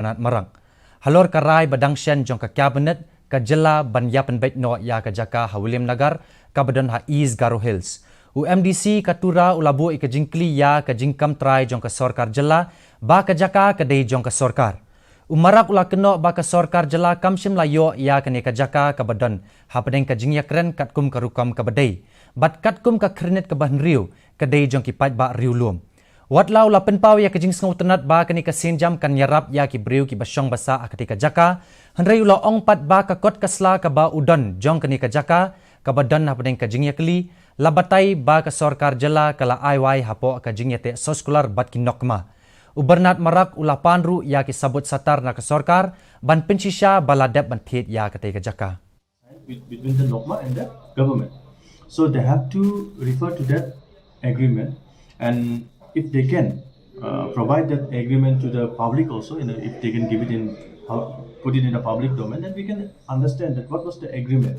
Bernat Marang. Halor karai badangsyan jong ka cabinet ka jela banyapan bet no ya ka jaka ha William Nagar ka badan ha East Garo Hills. UMDC katura ulabu ika jingkli ya ka jingkam try jong ka sorkar jela ba ka jaka ka dei jong ka sorkar. Umarak ula keno ba ka sorkar jela kamsim layo ya ka ne ka jaka ka badan ha padeng ka jingyakren katkum ka rukam ka badai. Bat katkum ka krinet ka bahan riu ka dei jong ki paj ba riu lum. Watlau la penpau ya kajing sengau tenat ba kani ka senjam kan yarap ya ki briu ki basyong basa akati ka jaka hanrei ula ong pat ba ka kot kasla ka ba udon jong kani ka jaka ka badan na padeng ka jingya kli labatai ba ka sorkar jela kala aiwai hapo ka jingya te soskular bat ki nokma ubernat marak ula panru ya ki sabut satar na ka sorkar ban pensisya baladap ban thet ya ka te ka jaka between the nokma and the government, so they have to refer to that agreement, and if they can provide that agreement to the public also, if they can give it in, put it in the public domain, then we can understand that what was the agreement